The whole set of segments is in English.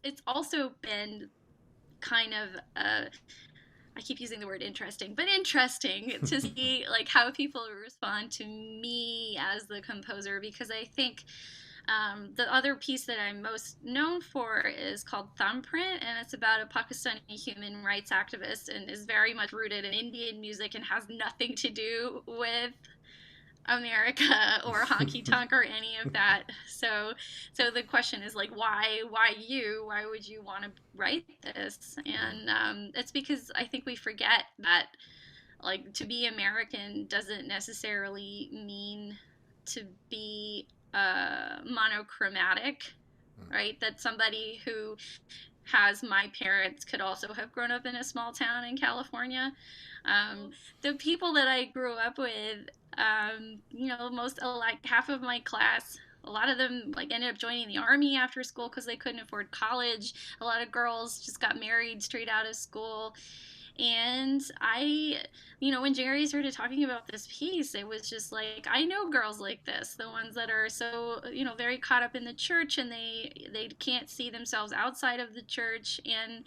it's also been kind of I keep using the word interesting, but interesting to see like how people respond to me as the composer, because I think the other piece that I'm most known for is called Thumbprint, and it's about a Pakistani human rights activist and is very much rooted in Indian music and has nothing to do with America or honky tonk or any of that. So the question is like, why you? Why would you want to write this? And it's because I think we forget that like to be American doesn't necessarily mean to be monochromatic, right? That somebody who has my parents could also have grown up in a small town in California. Um, the people that I grew up with, most like half of my class, a lot of them like ended up joining the army after school because they couldn't afford college. A lot of girls just got married straight out of school. And when Jerry started talking about this piece, it was just like, I know girls like this, the ones that are so, very caught up in the church and they can't see themselves outside of the church. And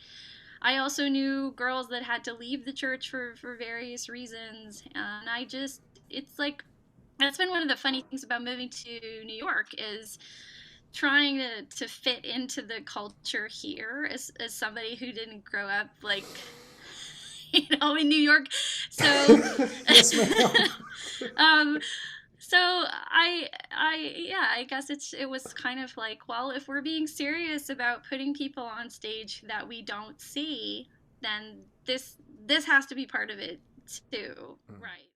I also knew girls that had to leave the church for various reasons. And it's like, that's been one of the funny things about moving to New York is trying to fit into the culture here as somebody who didn't grow up like in New York. So, Yes, ma'am. um, so yeah, I guess it was kind of like, well, if we're being serious about putting people on stage that we don't see, then this has to be part of it too, right?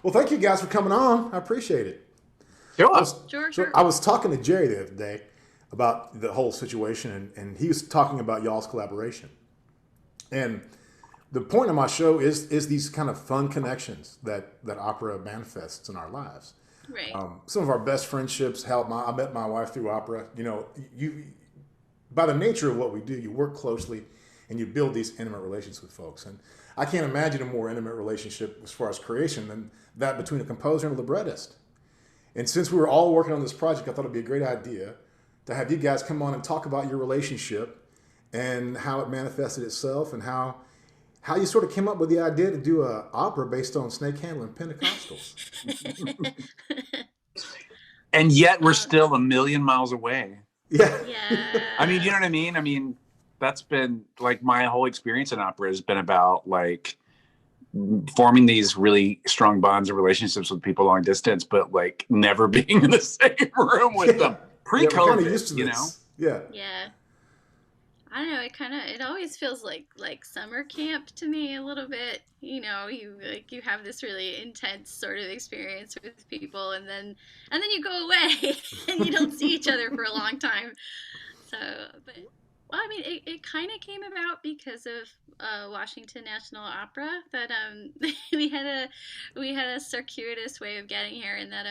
Well, thank you guys for coming on. I appreciate it. I Sure. was Sure, so sure. I was talking to Jerry the other day about the whole situation, and he was talking about y'all's collaboration. And the point of my show is these kind of fun connections that opera manifests in our lives. Right. Some of our best friendships help. I met my wife through opera. You by the nature of what we do, you work closely and you build these intimate relations with folks. And I can't imagine a more intimate relationship as far as creation than that between a composer and a librettist. And since we were all working on this project, I thought it'd be a great idea to have you guys come on and talk about your relationship and how it manifested itself and how you sort of came up with the idea to do a opera based on snake handling Pentecostals. And yet we're uh, still a million miles away. Yeah. I mean, you yeah. know what I mean? I mean, that's been like my whole experience in opera has been about like forming these really strong bonds and relationships with people long distance, but like never being in the same room with Yeah. them Yeah, we're kind of pre-COVID, used to you know? this. Yeah. Yeah. I don't know. It always feels like summer camp to me a little bit. You have this really intense sort of experience with people, and then you go away and you don't see each other for a long time. So, but well, I mean, it kind of came about because of Washington National Opera that we had a we had a circuitous way of getting here, and that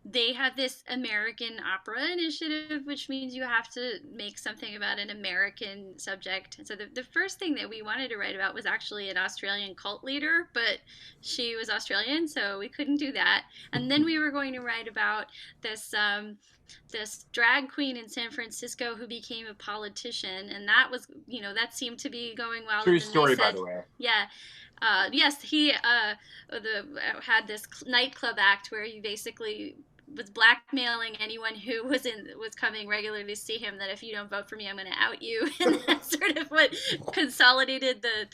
they have this American Opera Initiative, which means you have to make something about an American subject. And so the first thing that we wanted to write about was actually an Australian cult leader, but she was Australian, so we couldn't do that. And then we were going to write about this drag queen in San Francisco who became a politician, and that seemed to be going well. True And then they story, by said, the way. yeah, yes, he had this nightclub act where he basically was blackmailing anyone who was coming regularly to see him, that if you don't vote for me, I'm going to out you, and that's sort of what consolidated the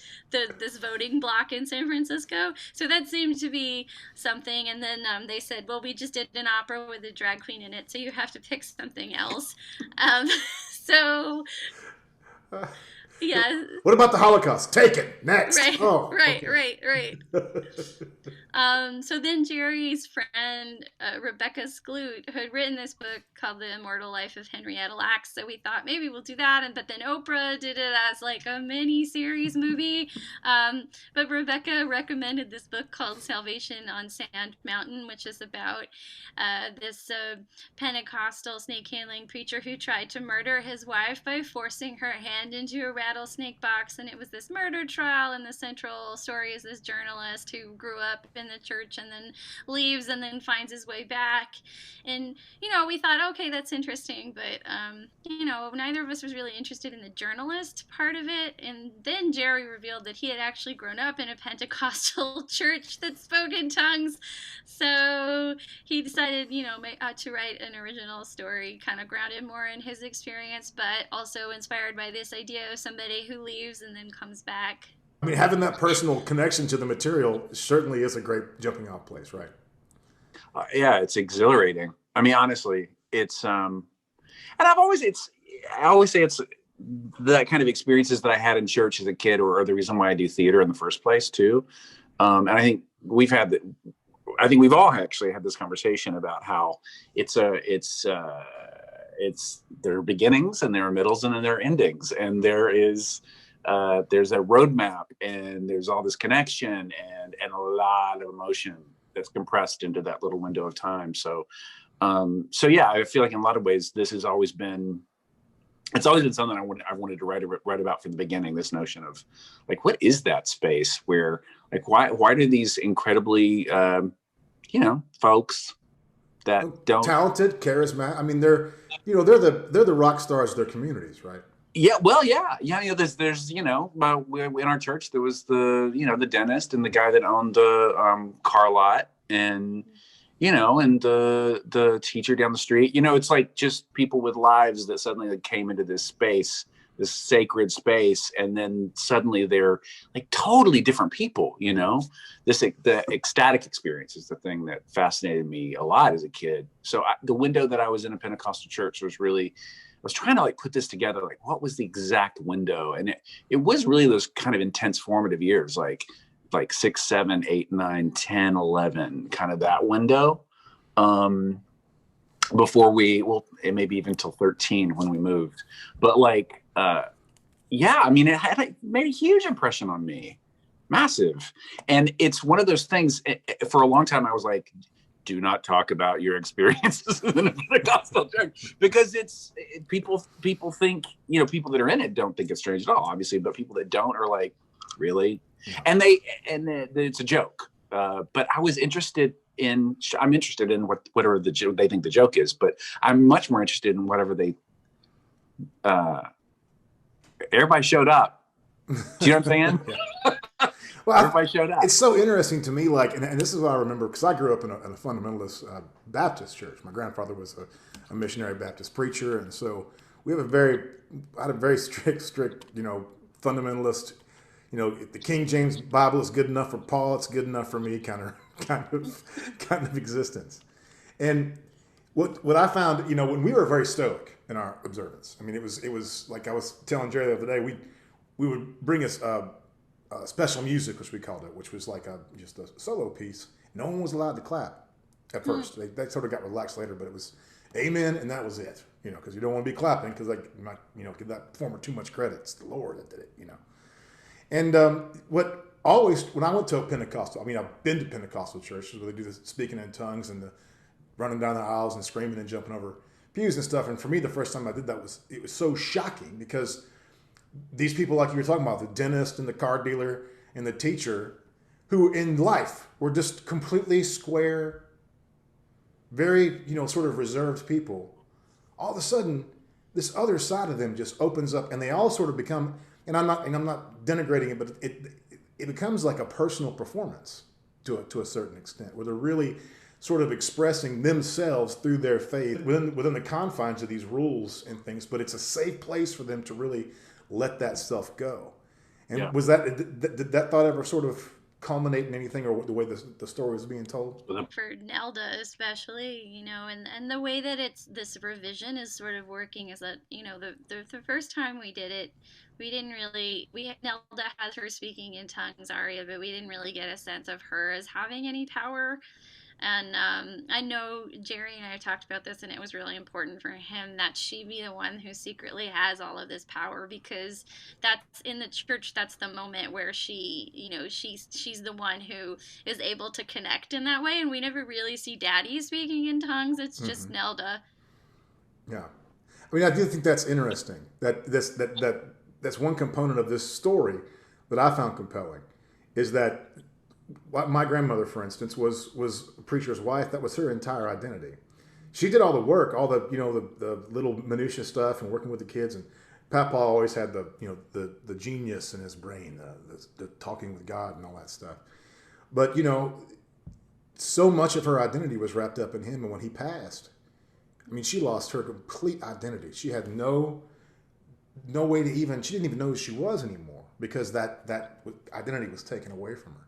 this voting block in San Francisco. So that seemed to be something. And then they said, well, we just did an opera with a drag queen in it, so you have to pick something else. Um, so yeah, What about the Holocaust? Take it next. right, Oh, right, okay. right, right. So then Jerry's friend Rebecca Skloot had written this book called The Immortal Life of Henrietta Lacks. So we thought maybe we'll do that, but then Oprah did it as like a mini series movie. But Rebecca recommended this book called Salvation on Sand Mountain, which is about this Pentecostal snake handling preacher who tried to murder his wife by forcing her hand into a red rattlesnake box, and it was this murder trial, and the central story is this journalist who grew up in the church and then leaves and then finds his way back. And we thought, okay, that's interesting, but neither of us was really interested in the journalist part of it. And then Jerry revealed that he had actually grown up in a Pentecostal church that spoke in tongues, so he decided to write an original story kind of grounded more in his experience, but also inspired by this idea of somebody who leaves and then comes back. I mean, having that personal connection to the material certainly is a great jumping off place, right? Yeah, it's exhilarating. I mean, honestly, it's and I always say it's that kind of experiences that I had in church as a kid, or the reason why I do theater in the first place too. And I think we've all actually had this conversation about how it's there are beginnings and there are middles and then there are endings, and there's a roadmap, and there's all this connection and a lot of emotion that's compressed into that little window of time. So yeah, I feel like in a lot of ways this has always been something I wanted to write about from the beginning. This notion of like, what is that space where, like, why do these incredibly folks that don't talented, charismatic? I mean, they're the rock stars of their communities, right? Yeah, well, yeah. There's in our church there was the dentist and the guy that owned the car lot, and and the teacher down the street. It's like just people with lives that suddenly came into this space, this sacred space, and then suddenly they're like totally different people. The ecstatic experience is the thing that fascinated me a lot as a kid. So the window that I was in a Pentecostal church was really, I was trying to like put this together, like what was the exact window, and it was really those kind of intense formative years, like 6, 7, 8, 9, 10, 11, kind of that window. Before it maybe even till 13 when we moved, but yeah, I mean, it made a huge impression on me, massive. And it's one of those things. For a long time, I was like, do not talk about your experiences in a Pentecostal church, because people think, people that are in it don't think it's strange at all, obviously, but people that don't are like, really? And it's a joke. But I'm interested in whatever they think the joke is, but I'm much more interested in whatever everybody showed up. Do you know what I'm saying? Yeah. Well, everybody showed up. It's so interesting to me, and this is what I remember, because I grew up in a fundamentalist Baptist church. My grandfather was a missionary Baptist preacher, and so we have I had a very strict, fundamentalist. If the King James Bible is good enough for Paul, it's good enough for me, kind of existence. And what I found, when we were very stoic in our observance. I mean, it was like I was telling Jerry the other day, we would bring us special music, which we called it, which was like just a solo piece. No one was allowed to clap at first. They sort of got relaxed later, but it was amen, and that was it. Because you don't want to be clapping, because you might give that performer too much credit. It's the Lord that did it. And when I went to a Pentecostal, I mean, I've been to Pentecostal churches where they do the speaking in tongues and the running down the aisles and screaming and jumping over pews and stuff. And for me, the first time I did that it was so shocking, because these people, like you were talking about, the dentist and the car dealer and the teacher, who in life were just completely square, very, sort of reserved people, all of a sudden, this other side of them just opens up, and they all sort of become, and I'm not denigrating it, but it becomes like a personal performance to a certain extent, where they're really sort of expressing themselves through their faith within the confines of these rules and things. But it's a safe place for them to really let that stuff go. And yeah. Did that thought ever sort of culminate in anything, or the way the story was being told? For Nelda especially, and the way that this revision is sort of working is that, the first time we did it, Nelda has her speaking in tongues aria, but we didn't really get a sense of her as having any power. And I know Jerry and I talked about this, and it was really important for him that she be the one who secretly has all of this power, because that's in the church. That's the moment where she's the one who is able to connect in that way. And we never really see Daddy speaking in tongues. It's just Nelda. Yeah, I mean, I do think that's interesting. That that's one component of this story that I found compelling, is that my grandmother, for instance, was a preacher's wife. That was her entire identity. She did all the work, all the the little minutia stuff, and working with the kids. And Papa always had the genius in his brain, the talking with God and all that stuff. But so much of her identity was wrapped up in him, and when he passed, I mean, she lost her complete identity. She had no way to even, she didn't even know who she was anymore, because that identity was taken away from her.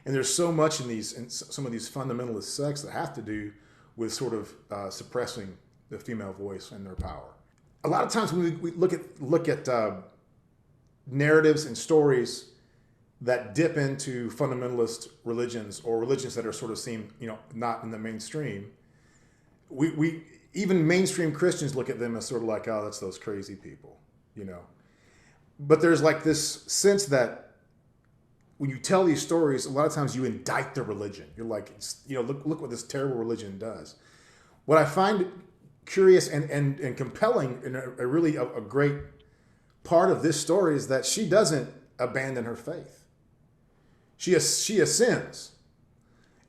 And there's so much in some of these fundamentalist sects that have to do with sort of suppressing the female voice and their power. A lot of times when we look at narratives and stories that dip into fundamentalist religions, or religions that are sort of seen, not in the mainstream, we even mainstream Christians look at them as sort of like, oh, that's those crazy people, But there's like this sense that when you tell these stories, a lot of times you indict the religion. You're like, look what this terrible religion does. What I find curious and compelling, and a great part of this story, is that she doesn't abandon her faith. She ascends.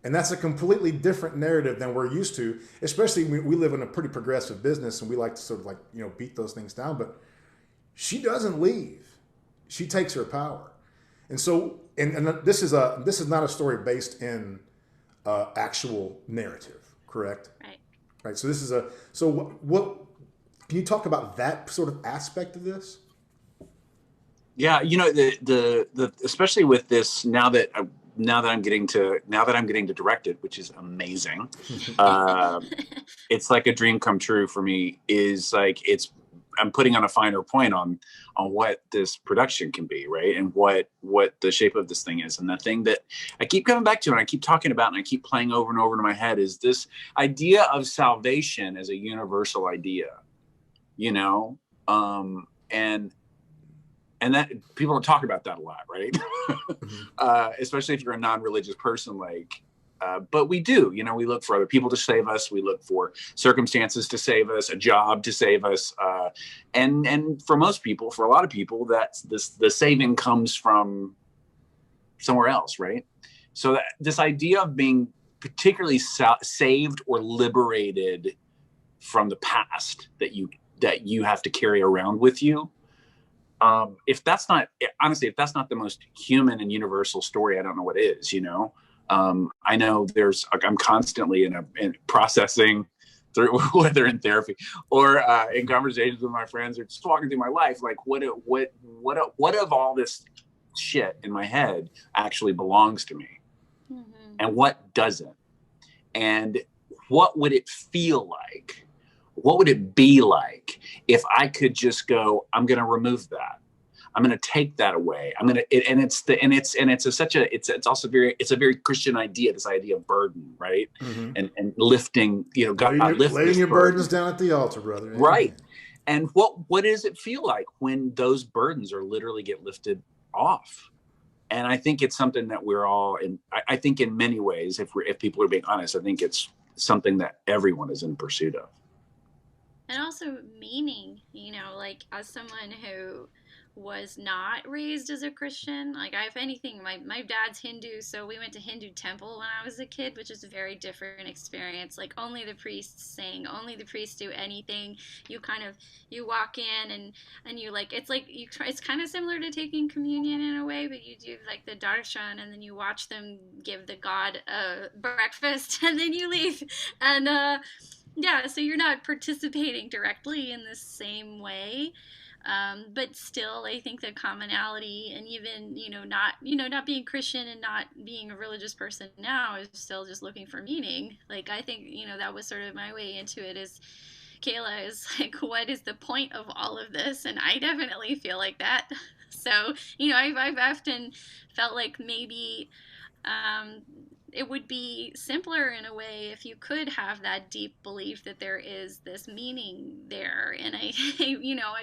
And that's a completely different narrative than we're used to, especially when we live in a pretty progressive business and we like to sort of like, beat those things down. But she doesn't leave. She takes her power. And so, and this is not a story based in actual narrative, correct? Right. Right. So this is what can you talk about that sort of aspect of this? Yeah, the especially with this, now that I'm getting to direct it, which is amazing. It's like a dream come true for me. Is like I'm putting on a finer point on what this production can be, right? And what the shape of this thing is. And the thing that I keep coming back to and I keep talking about and I keep playing over and over in my head is this idea of salvation as a universal idea, and that people don't talk about that a lot, right? Especially if you're a non-religious person, but we do, we look for other people to save us. We look for circumstances to save us, a job to save us. And for most people, for a lot of people, the saving comes from somewhere else, right? So this idea of being particularly saved or liberated from the past that you have to carry around with you. If that's not the most human and universal story, I don't know what is, I know I'm constantly in processing through, whether in therapy or in conversations with my friends or just walking through my life, like what of all this shit in my head actually belongs to me, and what doesn't, and what would it feel like? What would it be like if I could just go, I'm going to remove that. I'm going to take that away. It's a very Christian idea, this idea of burden, right? Mm-hmm. And lifting, God laying your burdens down at the altar, brother. Amen. Right. And what does it feel like when those burdens are literally get lifted off? And I think it's something that we're all in. I think in many ways, if people are being honest, I think it's something that everyone is in pursuit of. And also meaning, like as someone who was not raised as a Christian, like if anything, my dad's Hindu, so we went to Hindu temple when I was a kid, which is a very different experience. Like only the priests sing, only the priests do anything. You walk in and you it's kind of similar to taking communion in a way, but you do like the darshan and then you watch them give the god breakfast and then you leave. And yeah, so you're not participating directly in the same way. But still, I think the commonality, and even not being Christian and not being a religious person now, is still just looking for meaning. Like I think that was sort of my way into it. Is Kayla is like, what is the point of all of this? And I definitely feel like that. So I've often felt like maybe it would be simpler in a way if you could have that deep belief that there is this meaning there. And I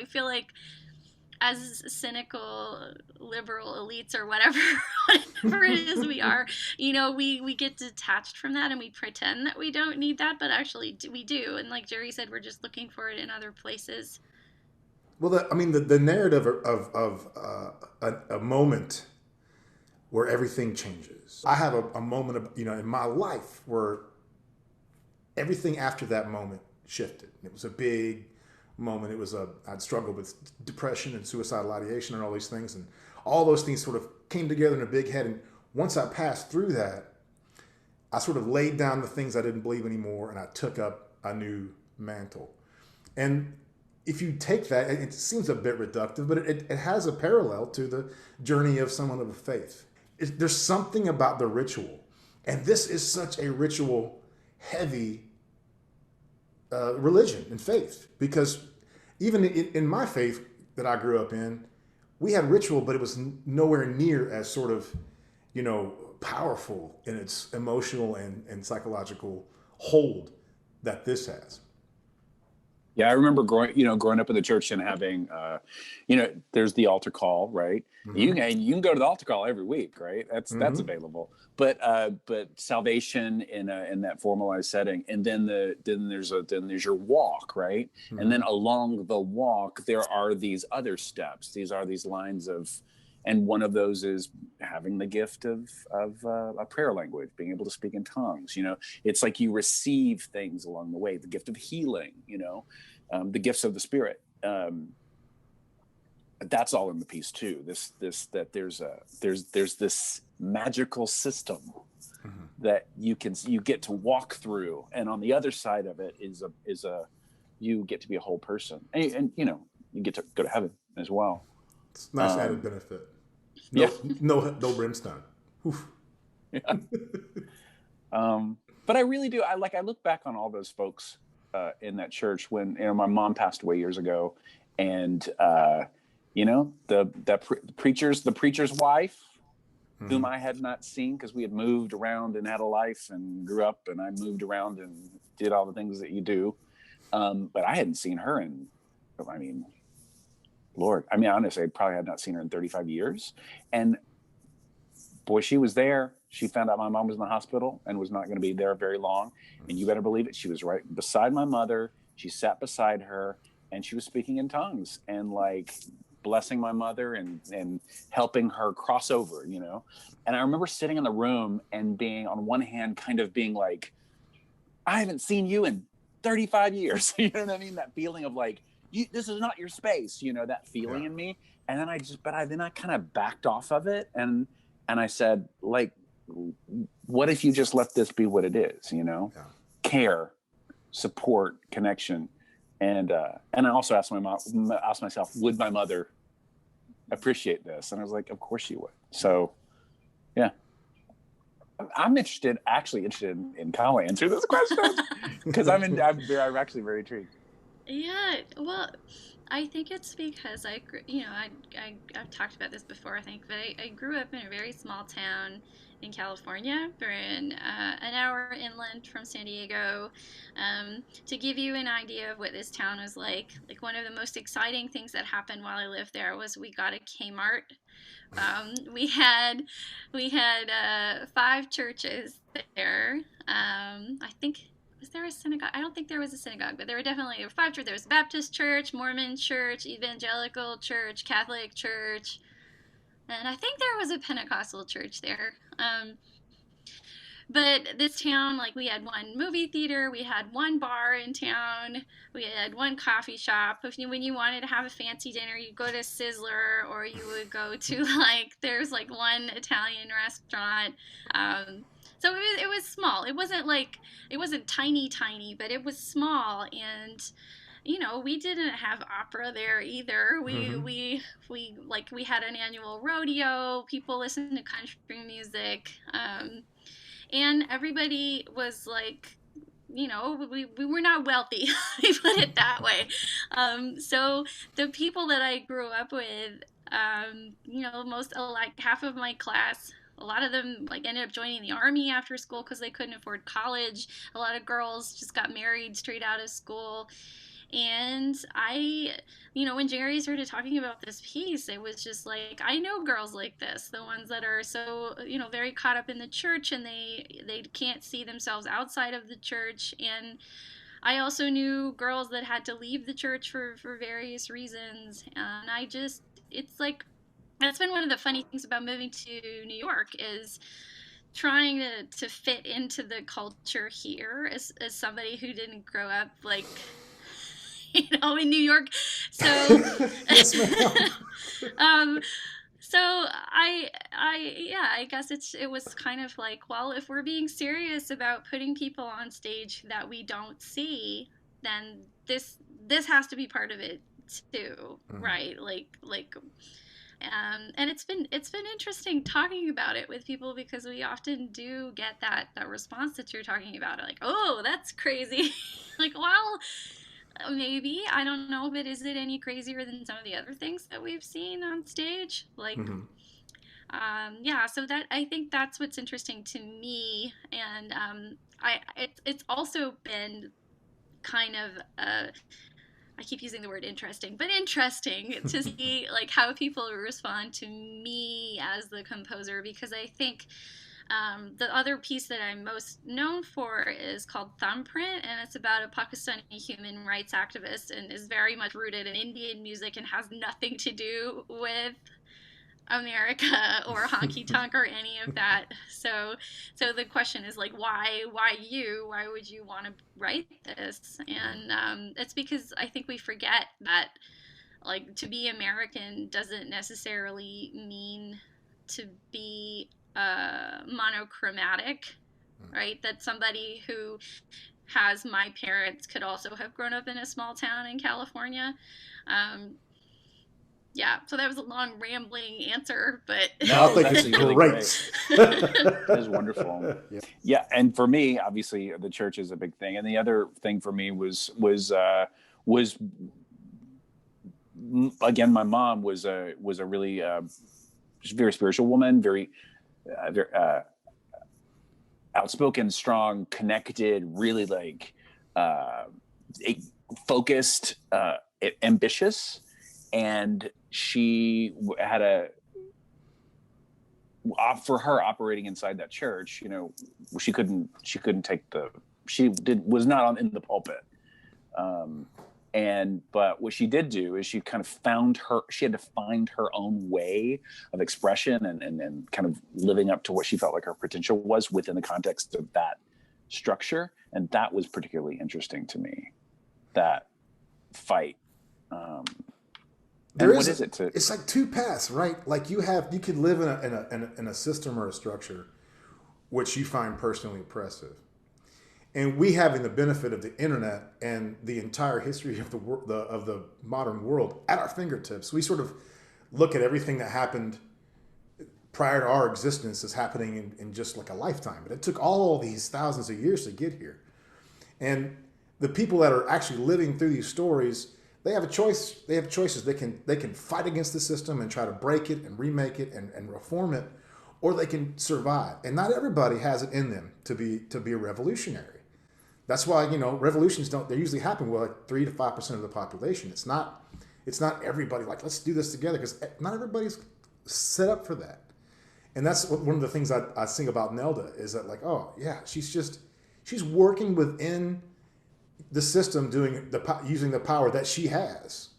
feel like as cynical liberal elites or whatever it is we are, we get detached from that and we pretend that we don't need that, but actually we do. And like Jerry said, we're just looking for it in other places. Well, the narrative a moment where everything changes. I have a moment of, in my life where everything after that moment shifted. It was a big moment. I'd struggled with depression and suicidal ideation and all these things, and all those things sort of came together in a big head. And once I passed through that, I sort of laid down the things I didn't believe anymore, and I took up a new mantle. And if you take that, it seems a bit reductive, but it has a parallel to the journey of someone of faith. There's something about the ritual, and this is such a ritual heavy religion and faith, because even in my faith that I grew up in, we had ritual, but it was nowhere near as sort of, powerful in its emotional and psychological hold that this has. Yeah, I remember growing up in the church and having, there's the altar call, right? Mm-hmm. You can go to the altar call every week, right? That's Mm-hmm. available. But salvation in that formalized setting, and then there's your walk, right? Mm-hmm. And then along the walk, there are these other steps. These are these lines of, and one of those is having the gift of a prayer language, being able to speak in tongues. It's like you receive things along the way. The gift of healing, the gifts of the Spirit. That's all in the piece too. That there's this magical system Mm-hmm. that you get to walk through, and on the other side of it is you get to be a whole person, and you get to go to heaven as well. It's a nice added benefit. Yeah. No brimstone. Oof. Yeah. But I really do. I look back on all those folks in that church when my mom passed away years ago, and the preacher's wife, Mm-hmm. whom I had not seen because we had moved around and had a life and grew up, and I moved around and did all the things that you do, but I hadn't seen her in, Lord, honestly, I probably had not seen her in 35 years. And boy, she was there. She found out my mom was in the hospital and was not going to be there very long. And you better believe it. She was right beside my mother. She sat beside her, and she was speaking in tongues and blessing my mother and helping her cross over, And I remember sitting in the room and being, on one hand, kind of being like, I haven't seen you in 35 years. You know what I mean? That feeling of this is not your space, that feeling in me. And then I kind of backed off of it. And I said, what if you just let this be what it is, care, support, connection. And I also asked myself, would my mother appreciate this? And I was like, of course she would. So, yeah. I'm actually interested in Kamala answering this question because I'm actually very intrigued. Yeah, well, I think it's because I've talked about this before, I think, but I grew up in a very small town in California. We're in an hour inland from San Diego. To give you an idea of what this town was like one of the most exciting things that happened while I lived there was we got a Kmart. We had 5 churches there. I think, was there a synagogue? I don't think there was a synagogue, but there were 5 churches. There was a Baptist church, Mormon church, Evangelical church, Catholic church, and I think there was a Pentecostal church there. But this town, we had one movie theater, we had one bar in town, we had one coffee shop. When you wanted to have a fancy dinner, you'd go to Sizzler, or you would go to there's one Italian restaurant. So it was small. It wasn't tiny, but it was small. And we didn't have opera there either. We had an annual rodeo. People listened to country music. And everybody was we were not wealthy, we put it that way. So the people that I grew up with, most, half of my class, a lot of them ended up joining the Army after school because they couldn't afford college. A lot of girls just got married straight out of school. And when Jerre started talking about this piece, it was just I know girls like this, the ones that are so, very caught up in the church, and they can't see themselves outside of the church. And I also knew girls that had to leave the church for various reasons. And it's like, that's been one of the funny things about moving to New York is trying to fit into the culture here as somebody who didn't grow up like in New York. So Yes, ma'am. um so I guess it was kind of like, well, if we're being serious about putting people on stage that we don't see, then this has to be part of it too, right? And it's been interesting talking about it with people because we often do get that response that you're talking about, like, oh, that's crazy. Like, well, maybe I don't know, but is it any crazier than some of the other things that we've seen on stage? Like, yeah. So that I think that's what's interesting to me, and it's also been kind of I keep using the word interesting, but interesting to see like how people respond to me as the composer, because I think the other piece that I'm most known for is called Thumbprint, and it's about a Pakistani human rights activist and is very much rooted in Indian music and has nothing to do with America or honky tonk or any of that. So the question is like, why you? Why would you want to write this? And it's because I think we forget that like to be American doesn't necessarily mean to be monochromatic, right? That somebody who has my parents could also have grown up in a small town in California. Yeah, so that was a long rambling answer, but No, I think that's it's really great. That is wonderful. Yeah. Yeah, and for me, obviously, the church is a big thing, and the other thing for me was again, my mom was a really very spiritual woman, very outspoken, strong, connected, really like focused, ambitious, and she had for her operating inside that church, she couldn't take was not in the pulpit. But what she did do is she kind of she had to find her own way of expression and kind of living up to what she felt like her potential was within the context of that structure. And that was particularly interesting to me, that fight. It's like two paths, right? Like you could live in a system or a structure which you find personally oppressive, and we having the benefit of the internet and the entire history of the modern world at our fingertips, we sort of look at everything that happened prior to our existence as happening in just like a lifetime. But it took all these thousands of years to get here, and the people that are actually living through these stories, they have a choice. They have choices. They can fight against the system and try to break it and remake it and reform it, or they can survive. And not everybody has it in them to be a revolutionary. That's why revolutions they usually happen with like 3 to 5% of the population. It's not everybody like, let's do this together, because not everybody's set up for that. And that's one of the things I sing about Nelda is that, like, oh yeah, she's working within the system, using the power that she has,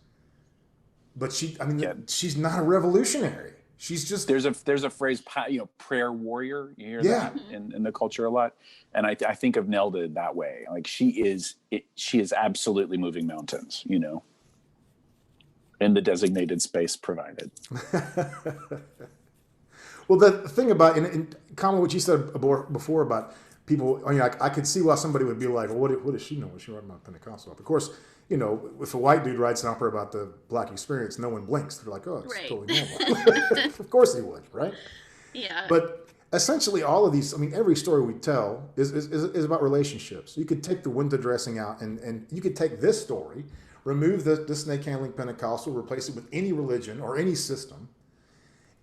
but she's not a revolutionary. She's just there's a phrase, prayer warrior. You hear that in the culture a lot, and I think of Nelda that way. Like she is absolutely moving mountains, in the designated space provided. Well, the thing about in common what you said before about people, I could see why somebody would be like, well, what does she know? What she writing about Pentecostal? Of course, if a white dude writes an opera about the black experience, no one blinks. They're like, oh, it's right. totally normal. Of course he would, right? Yeah. But essentially all of these, every story we tell is about relationships. You could take the window dressing out and you could take this story, remove the snake handling Pentecostal, replace it with any religion or any system,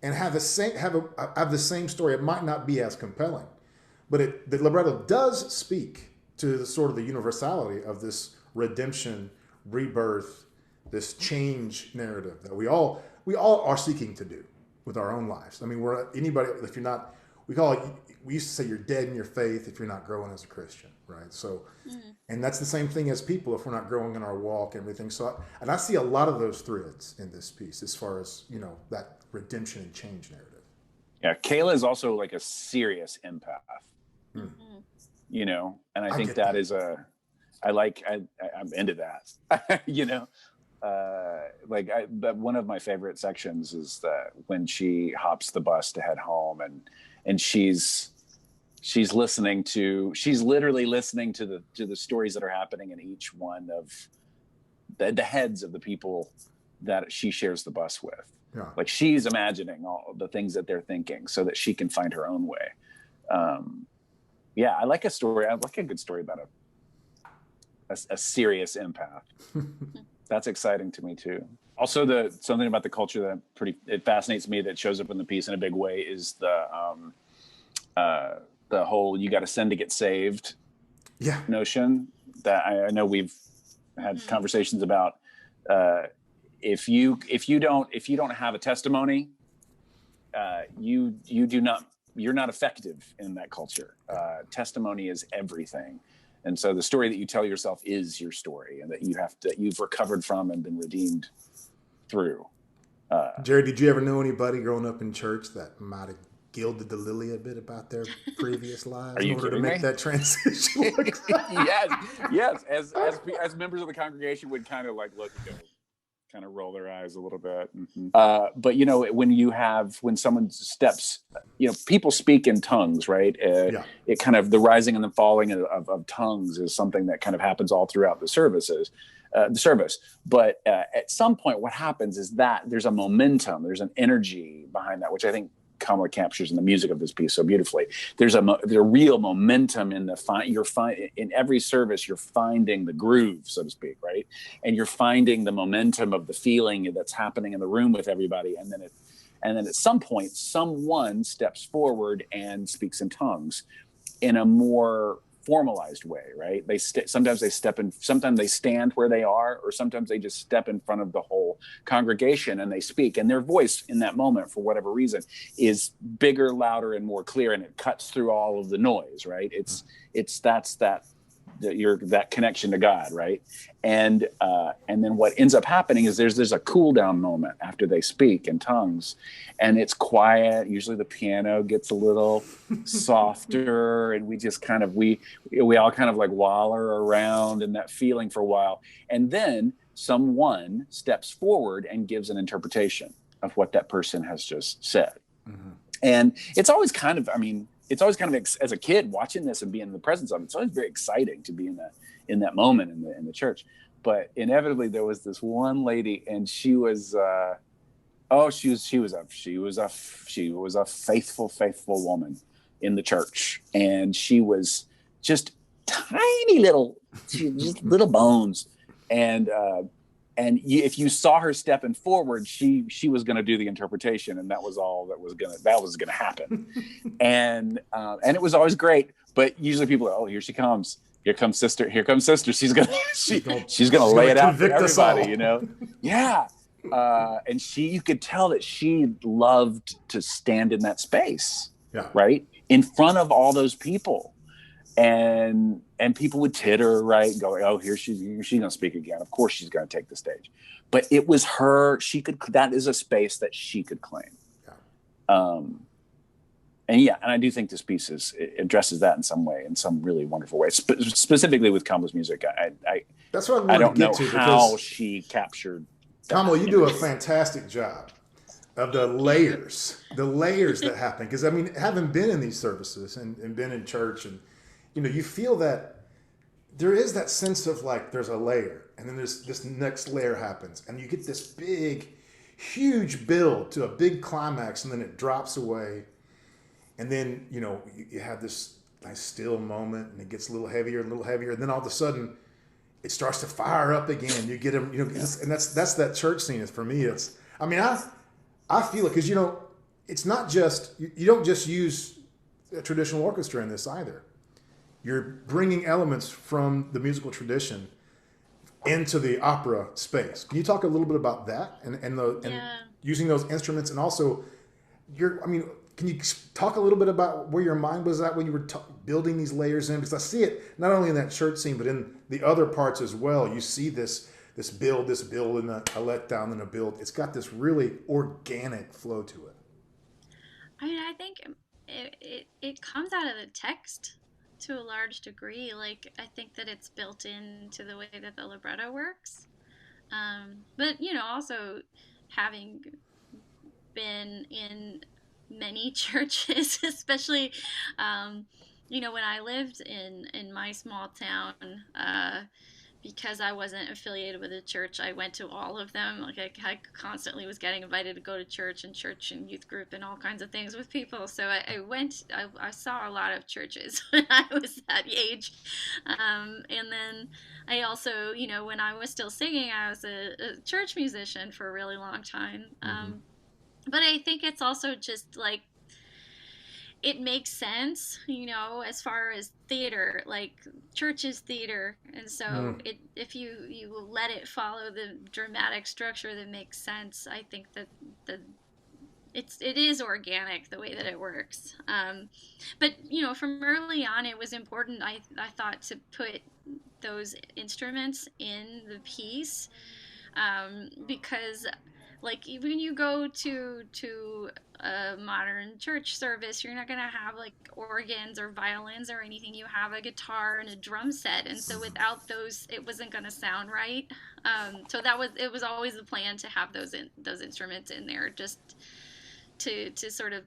and have the same story. It might not be as compelling, but the libretto does speak to the sort of the universality of this redemption, rebirth, this change narrative that we all are seeking to do with our own lives. If you're not we call it, we used to say you're dead in your faith if you're not growing as a Christian, right? So, and that's the same thing as people if we're not growing in our walk and everything. So, and I see a lot of those threads in this piece as far as, you know, that redemption and change narrative. Yeah, Kayla is also like a serious empath, you know, and I think that is I'm into that, you know. But one of my favorite sections is that when she hops the bus to head home, and she's literally listening to the stories that are happening in each one of the heads of the people that she shares the bus with. Yeah. Like she's imagining all the things that they're thinking so that she can find her own way. I like a story. I like a good story about a serious empath. That's exciting to me too. Also, something about the culture that it fascinates me that shows up in the piece in a big way is the whole "you got to sin to get saved" notion that I know we've had conversations about. If you don't have a testimony, you're not effective in that culture. Testimony is everything. And so the story that you tell yourself is your story, and that you've recovered from and been redeemed through. Jerry, did you ever know anybody growing up in church that might have gilded the lily a bit about their previous lives in order to make that transition? yes. As members of the congregation would kind of like look and go, kind of roll their eyes a little bit. But you know, when someone steps, you know, people speak in tongues, right? It kind of, the rising and the falling of tongues is something that kind of happens all throughout the service. But at some point, what happens is that there's a momentum, there's an energy behind that, which I think Kamala captures in the music of this piece so beautifully. There's a real momentum in in every service. You're finding the groove, so to speak, right? And you're finding the momentum of the feeling that's happening in the room with everybody. And then at some point, someone steps forward and speaks in tongues in a more formalized way, right? Sometimes they stand where they are, or sometimes they just step in front of the whole congregation and they speak, and their voice in that moment, for whatever reason, is bigger, louder, and more clear, and it cuts through all of the noise, right? That connection to God, right? And then what ends up happening is there's a cool down moment after they speak in tongues, and it's quiet. Usually the piano gets a little softer, and we just kind of we all kind of like waller around in that feeling for a while, and then someone steps forward and gives an interpretation of what that person has just said. And it's always kind of, as a kid watching this and being in the presence of it, it's always very exciting to be in that moment in the church. But inevitably there was this one lady, and she was a faithful woman in the church, and she was just tiny little bones, and if you saw her stepping forward, she was going to do the interpretation, and that was all that was going to happen. And it was always great. But usually people are, oh, here she comes. Here comes sister. She's going to lay it out for everybody, you know? Yeah. And you could tell that she loved to stand in that space, right? In front of all those people. And people would titter, right? Go, oh, she's going to speak again. Of course she's going to take the stage. But it was her. That is a space that she could claim. And I do think this piece it addresses that in some way, in some really wonderful way. Specifically with Kamala's music, that's what I don't know how she captured. Kamala, you do a fantastic job of the layers that happen. Because having been in these services and been in church, and you feel that there is that sense of like there's a layer, and then there's this next layer happens, and you get this big, huge build to a big climax, and then it drops away, and then you have this nice still moment, and it gets a little heavier, and then all of a sudden it starts to fire up again. You get them, and that's that church scene. For me, I feel it because it's not just you don't just use a traditional orchestra in this either. You're bringing elements from the musical tradition into the opera space. Can you talk a little bit about that and using those instruments, and also can you talk a little bit about where your mind was at when you were building these layers in? Because I see it not only in that church scene, but in the other parts as well. You see this build, and a letdown, and a build. It's got this really organic flow to it. I mean, I think it comes out of the text to a large degree. Like, I think that it's built into the way that the libretto works. But, also having been in many churches, especially, when I lived in my small town, because I wasn't affiliated with a church, I went to all of them. Like, I constantly was getting invited to go to church and youth group and all kinds of things with people. So I saw a lot of churches when I was that age. And then I also, when I was still singing, I was a church musician for a really long time. But I think it's also just like, it makes sense, as far as theater, like church is theater. And so if you let it follow the dramatic structure that makes sense, I think that it is organic the way that it works. But, from early on, it was important, I thought, to put those instruments in the piece, because like when you go to a modern church service, you're not going to have like organs or violins or anything. You have a guitar and a drum set, and so without those, it wasn't going to sound right. So it was always the plan to have those instruments in there, just to sort of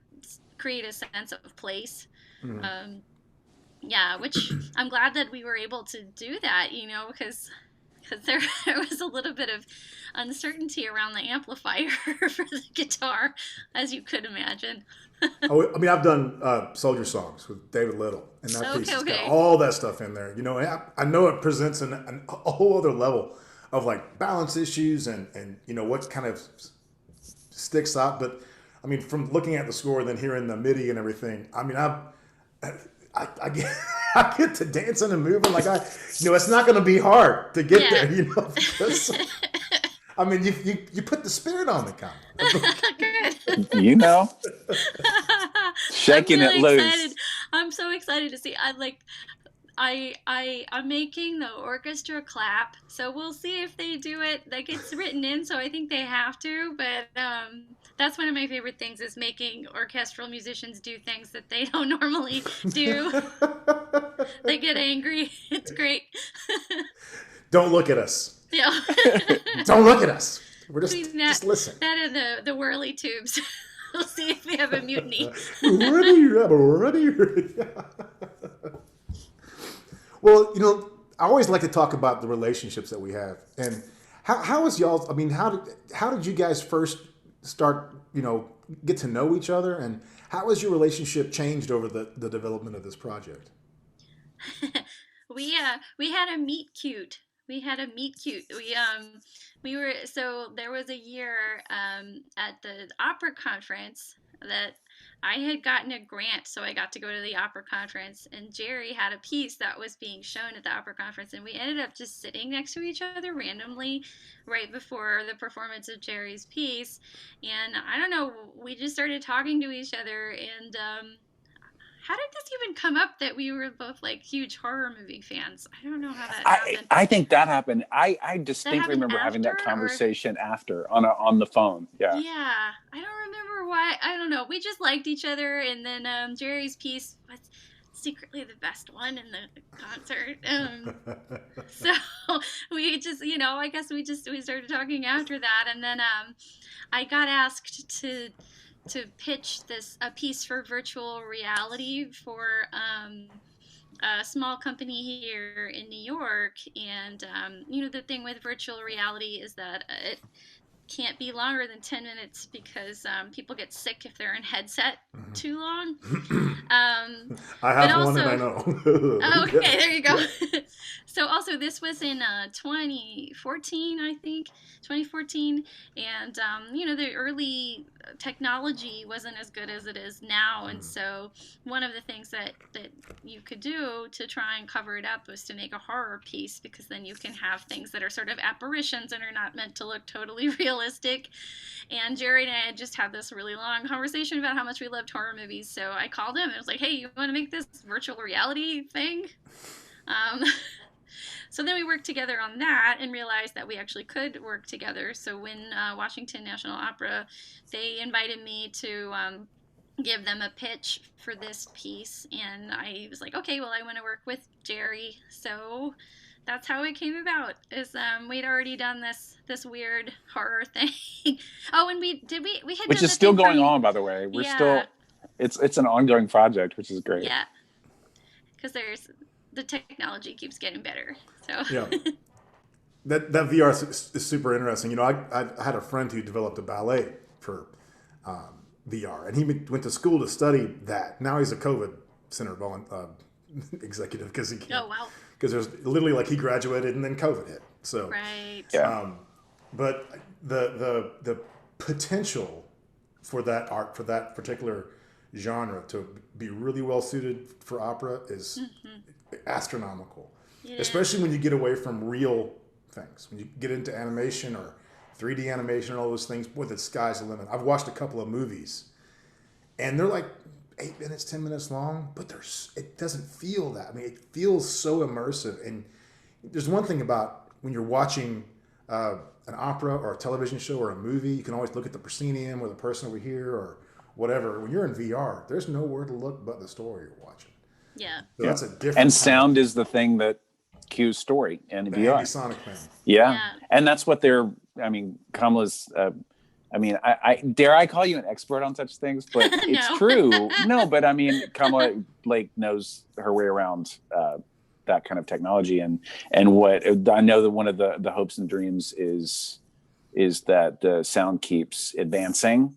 create a sense of place. Yeah, which I'm glad that we were able to do that, because there was a little bit of uncertainty around the amplifier for the guitar, as you could imagine. I mean, I've done Soldier Songs with David Little, and that piece has got all that stuff in there. I know it presents a whole other level of like balance issues and what kind of sticks out. But I mean, from looking at the score and then hearing the MIDI and everything, I mean, I get to dancing and moving like it's not going to be hard to get there, because, I mean, you put the spirit on the camera. Good. Shaking really it loose. Excited. I'm so excited to see. I'm making the orchestra clap, so we'll see if they do it. Like, it's written in, so I think they have to. But that's one of my favorite things, is making orchestral musicians do things that they don't normally do. They get angry. It's great. Don't look at us. Yeah. Don't look at us. We're just listen. That and the whirly tubes. We'll see if we have a mutiny. Ready. Well, I always like to talk about the relationships that we have, and how is y'all? I mean, how did you guys first start? Get to know each other, and how has your relationship changed over the development of this project? We had a meet cute. There was a year at the opera conference that I had gotten a grant, so I got to go to the opera conference, and Jerre had a piece that was being shown at the opera conference, and we ended up just sitting next to each other randomly right before the performance of Jerre's piece, and I don't know, we just started talking to each other, and how did this even come up that we were both like huge horror movie fans? I don't know how that happened. I think that happened. I distinctly remember having that conversation after on the phone. Yeah. Yeah. I don't remember why. I don't know. We just liked each other, and then Jerre's piece was secretly the best one in the concert. So we just, I guess we started talking after that, and then I got asked to pitch a piece for virtual reality for a small company here in New York, and the thing with virtual reality is that it can't be longer than 10 minutes because people get sick if they're in headset too long. I have one, and I know. Okay, there you go. So also, this was in 2014, I think, 2014, and the early technology wasn't as good as it is now, and so one of the things that you could do to try and cover it up was to make a horror piece, because then you can have things that are sort of apparitions and are not meant to look totally realistic. realistic. And Jerry and I had just had this really long conversation about how much we loved horror movies. So I called him and was like, hey, you want to make this virtual reality thing? So then we worked together on that and realized that we actually could work together. So when Washington National Opera, they invited me to give them a pitch for this piece. And I was like, okay, well, I want to work with Jerry. So that's how it came about. Is we'd already done this weird horror thing. Oh, and we had which done is still going from, on, by the way. We're yeah, still it's an ongoing project, which is great. Yeah, because the technology keeps getting better. So yeah, that VR is super interesting. You know, I had a friend who developed a ballet for VR, and he went to school to study that. Now he's a COVID center executive because he can't. Oh wow. Because there's literally like he graduated and then COVID hit. So right. Yeah. But the potential for that art, for that particular genre to be really well suited for opera is astronomical. Yeah. Especially when you get away from real things. When you get into animation or 3D animation and all those things, boy, the sky's the limit. I've watched a couple of movies and they're like 8 minutes, 10 minutes long, but it doesn't feel that. I mean, it feels so immersive. And there's one thing about when you're watching an opera or a television show or a movie, you can always look at the proscenium or the person over here or whatever. When you're in VR, there's nowhere to look but the story you're watching. Yeah. So that's a different. And sound is the thing that cues story and VR. Sonic thing. Yeah. And that's what Kamala's. I dare I call you an expert on such things, but it's true. No, but I mean, Kamala knows her way around that kind of technology, and what I know that one of the hopes and dreams is that the sound keeps advancing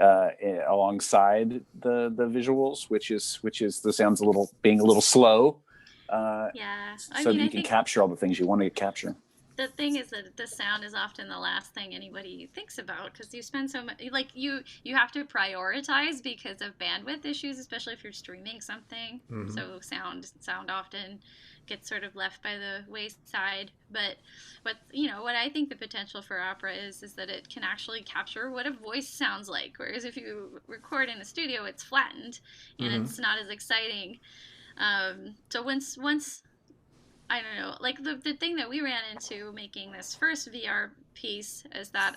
alongside the visuals, which is the sounds being a little slow. So that you can capture all the things you want to capture. The thing is that the sound is often the last thing anybody thinks about because you spend so much, like you have to prioritize because of bandwidth issues, especially if you're streaming something. Mm-hmm. So sound often gets sort of left by the wayside. But what I think the potential for opera is that it can actually capture what a voice sounds like. Whereas if you record in a studio, it's flattened and it's not as exciting. So once I don't know, like the thing that we ran into making this first VR piece is that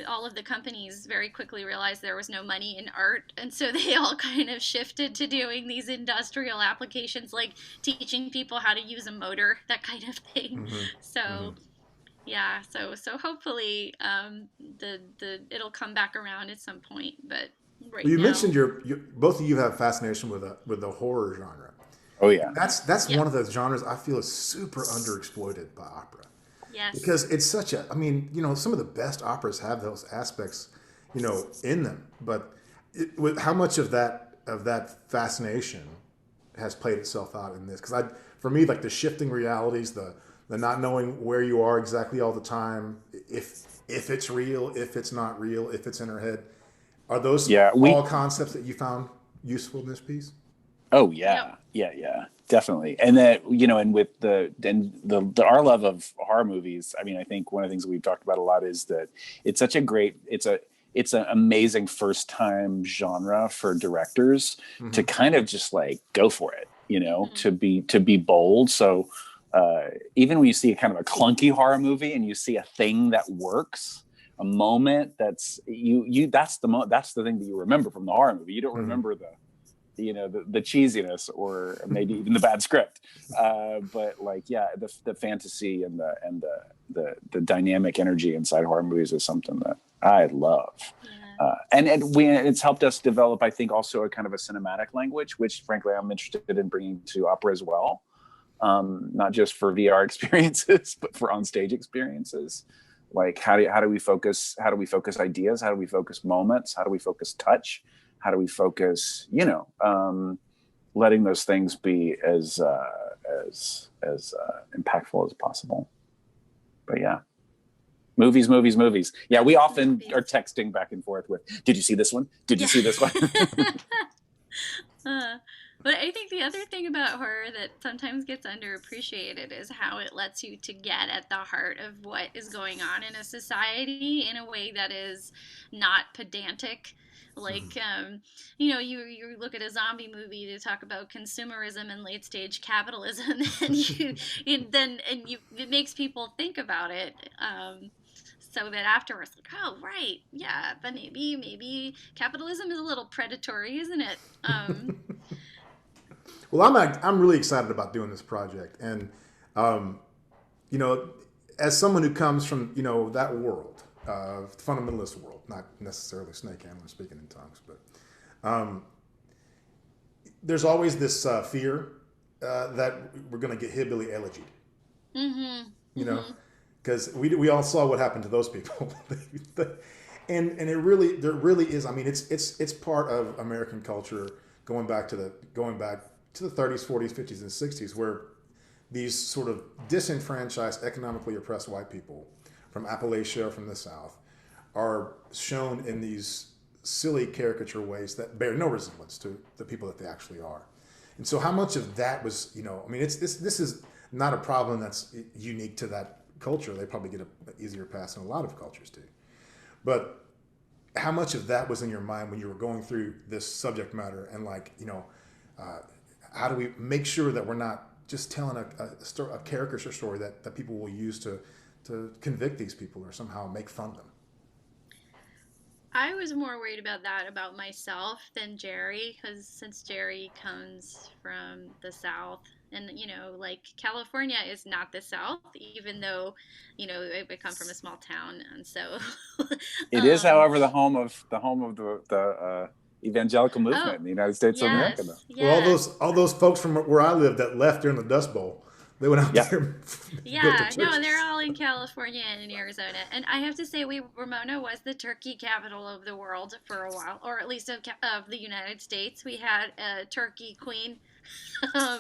all of the companies very quickly realized there was no money in art, and so they all kind of shifted to doing these industrial applications, like teaching people how to use a motor, that kind of thing. Mm-hmm. So yeah, so hopefully it'll come back around at some point, but right you now, mentioned both of you have fascination with the horror genre. Oh yeah, that's one of those genres I feel is super underexploited by opera. Yes, because it's such a. I mean, some of the best operas have those aspects, in them. But how much of that fascination has played itself out in this? Because for me, like the shifting realities, the not knowing where you are exactly all the time, if it's real, if it's not real, if it's in her head, are those all concepts that you found useful in this piece? Oh yeah, yeah, definitely. And that and with our love of horror movies, I mean, I think one of the things that we've talked about a lot is that it's such a great, it's an amazing first time genre for directors to kind of just like go for it, to be bold. So even when you see kind of a clunky horror movie and you see a thing that works, a moment that's that's the thing that you remember from the horror movie. You don't remember the cheesiness or maybe even the bad script, but the fantasy and the dynamic energy inside horror movies is something that I love. And it's helped us develop, I think, also a kind of a cinematic language, which frankly I'm interested in bringing to opera as well, not just for VR experiences but for onstage experiences. Like how do we focus ideas, how do we focus moments, how do we focus touch, how do we focus, letting those things be as impactful as possible. But yeah, movies. Yeah, we often are texting back and forth with, did you see this one? Did you see this one? But I think the other thing about horror that sometimes gets underappreciated is how it lets you to get at the heart of what is going on in a society in a way that is not pedantic. Like, you look at a zombie movie to talk about consumerism and late stage capitalism, and it makes people think about it. So that afterwards, like, oh right, yeah, but maybe capitalism is a little predatory, isn't it? Well, I'm really excited about doing this project, and you know, as someone who comes from that world, fundamentalist world, not necessarily snake handler speaking in tongues, but there's always this fear that we're going to get hillbilly elegied. Mm-hmm. You know, because we all saw what happened to those people, and there really is. I mean, it's part of American culture going back to the 30s, 40s, 50s, and 60s, where these sort of disenfranchised, economically oppressed white people from Appalachia or from the South are shown in these silly caricature ways that bear no resemblance to the people that they actually are. And so how much of that was, I mean, this is not a problem that's unique to that culture. They probably get an easier pass than a lot of cultures do. But how much of that was in your mind when you were going through this subject matter, and how do we make sure that we're not just telling a caricature story that people will use to convict these people or somehow make fun of them? I was more worried about that about myself than Jerry, because since Jerry comes from the South, and like California is not the South, even though I come from a small town, and so it is, however, the home of the evangelical movement in the United States of America. Though. Yes. Well, all those folks from where I lived that left during the Dust Bowl, they went out there. Yeah, no, they're all in California and in Arizona. And I have to say, Ramona was the turkey capital of the world for a while, or at least of the United States. We had a turkey queen. So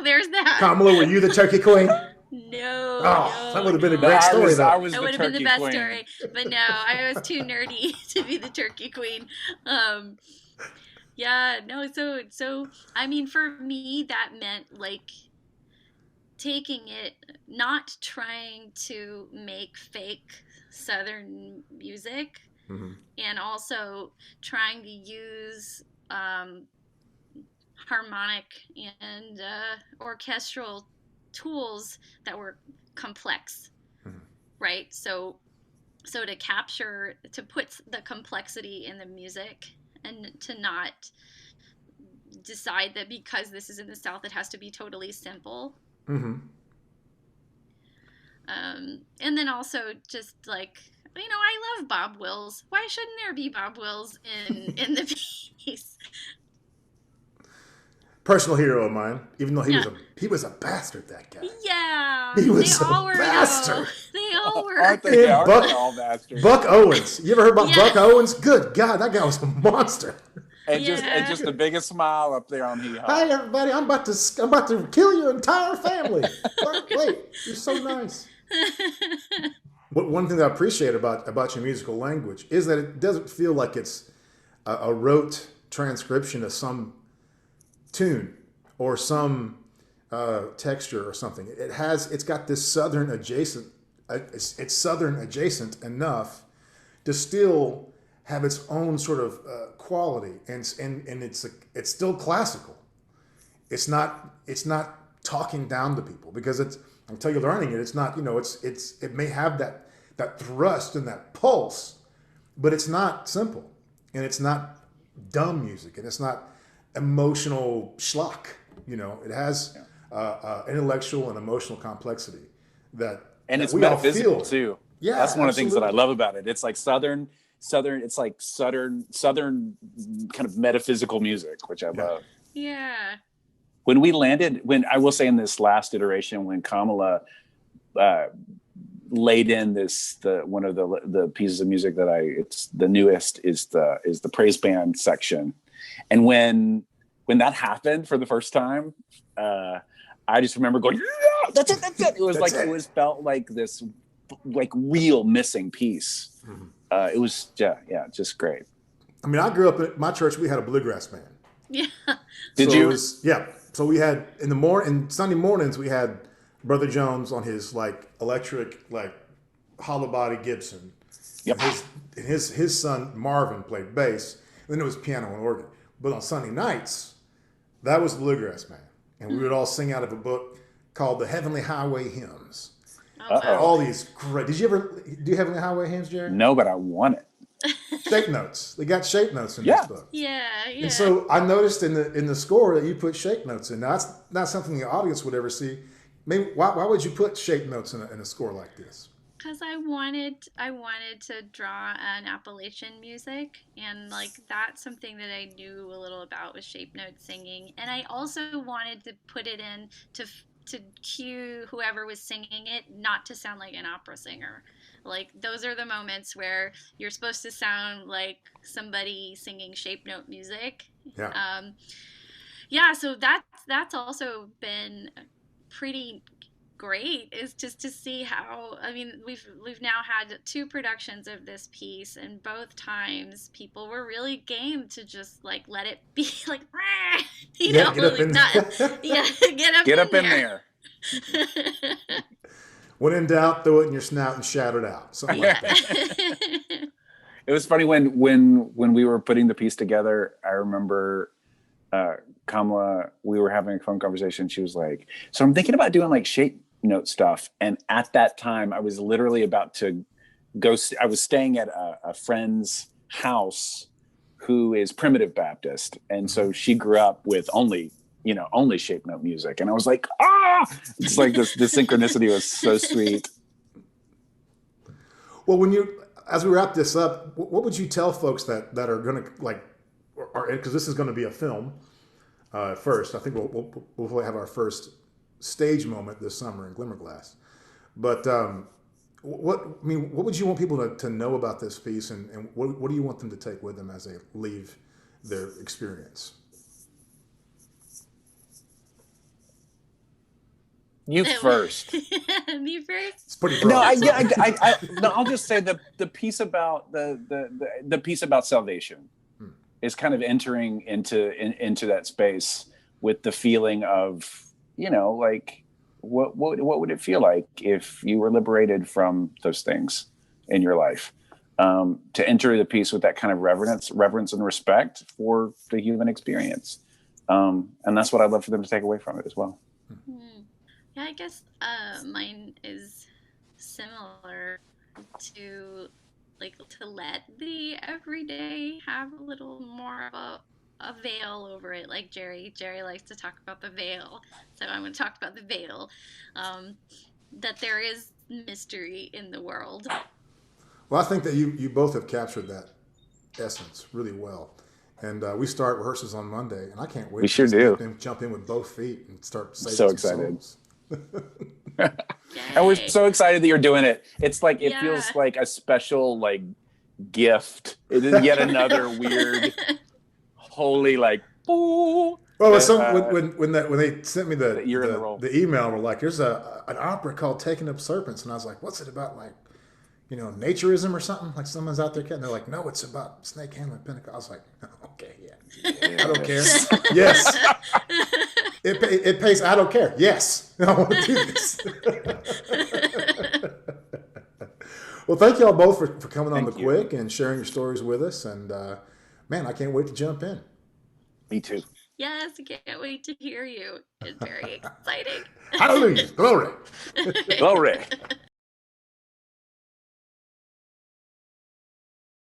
there's that. Kamala, were you the turkey queen? No. That would have been a great story, though. That would have been the best story. But no, I was too nerdy to be the turkey queen. Yeah, no, so I mean, for me, that meant like taking it, not trying to make fake Southern music, and also trying to use harmonic and orchestral tools that were complex, right? So to put the complexity in the music, and to not decide that because this is in the South, it has to be totally simple. And then also just like, I love Bob Wills. Why shouldn't there be Bob Wills in the piece? Personal hero of mine, even though he was a bastard, that guy. Yeah. He was a bastard. They all were. Aren't they all bastards? Buck Owens. You ever heard about Buck Owens? Good God, that guy was a monster. And just the biggest smile up there on Hee Haw. Hi everybody, I'm about to kill your entire family. Wait, you're so nice. One thing that I appreciate about your musical language is that it doesn't feel like it's a rote transcription of some tune or some texture or something. It's got this southern adjacent. It's southern adjacent enough to still have its own sort of quality, and it's still classical. It's not talking down to people, because until you're learning it, it's not, it may have that thrust and that pulse, but it's not simple, and it's not dumb music, and it's not emotional schlock. It has intellectual and emotional complexity it's we all metaphysical feel. too. Yeah, that's one of the things that I absolutely. love about it. It's like southern. It's like southern kind of metaphysical music, which I love. Yeah. When I will say in this last iteration, when Kamala laid in one of the pieces of music that it's the newest is the praise band section, and when that happened for the first time, I just remember going, yeah, that's it. It was it felt like this real missing piece. It was just great. I mean, I grew up at my church. We had a bluegrass band. Yeah. Did So you? it was, yeah. So we had in Sunday mornings we had Brother Jones on his like electric like hollow body Gibson. Yep. His son Marvin played bass. And then it was piano and organ. But on Sunday nights, that was bluegrass band, and we would all sing out of a book called the Heavenly Highway Hymns. Oh, wow. All these great. Did you ever do Heavenly Highway Hymns, Jerry? No, but I want it. Shape notes. They got shape notes in Yeah. this book. Yeah, yeah. And so I noticed in the score that you put shape notes in. Now that's not something the audience would ever see. Maybe why would you put shape notes in a score like this? Because I wanted to draw an Appalachian music, and like that's something that I knew a little about with shape note singing, and I also wanted to put it in to cue whoever was singing it not to sound like an opera singer. Like those are the moments where you're supposed to sound like somebody singing shape note music. Yeah. Yeah. So that's also been pretty great, is just to see how, I mean, we've now had 2 productions of this piece, and both times people were really game to just like let it be like Get up in get up in there. When in doubt, throw it in your snout and shout it out. Something like that. It was funny when we were putting the piece together. I remember Kamala, we were having a phone conversation. She was like, so I'm thinking about doing like shape note stuff. And at that time I was literally about to go. I was staying at a friend's house who is Primitive Baptist. And so she grew up with only shape note music. And I was like, it's like this synchronicity was so sweet. Well, as we wrap this up, what would you tell folks that are going to like, because this is going to be a film first. I think we'll have our first stage moment this summer in Glimmerglass. But what would you want people to know about this piece, and what do you want them to take with them as they leave their experience? You first. Me first. It's pretty broad. No, I'll just say the piece about the piece about salvation is kind of entering into that space with the feeling of, like what would it feel like if you were liberated from those things in your life? To enter the piece with that kind of reverence and respect for the human experience. And that's what I'd love for them to take away from it as well. Yeah, I guess mine is similar to to let the everyday have a little more of a veil over it. Like Jerry likes to talk about the veil, so I'm going to talk about the veil. That there is mystery in the world. Well, I think that you both have captured that essence really well. And we start rehearsals on Monday, and I can't wait. We sure do. Jump in with both feet and start saving so some excited. souls. And we're so excited that you're doing it. It's like it feels like a special like gift. It is yet another weird, holy like. Ooh. Well, when they sent me the email, we're like, "There's an opera called Taking Up Serpents," and I was like, "What's it about? Like, naturism or something? Like someone's out there?" And they're like, "No, it's about snake handling Pentecost." I was like, "Okay, yeah. I don't care." Yes. It pays. I don't care. Yes, I want to do this. Well, thank y'all both for coming on the Quick and sharing your stories with us. And man, I can't wait to jump in. Me too. Yes, I can't wait to hear you. It's very exciting. Hallelujah. Glory. Glory.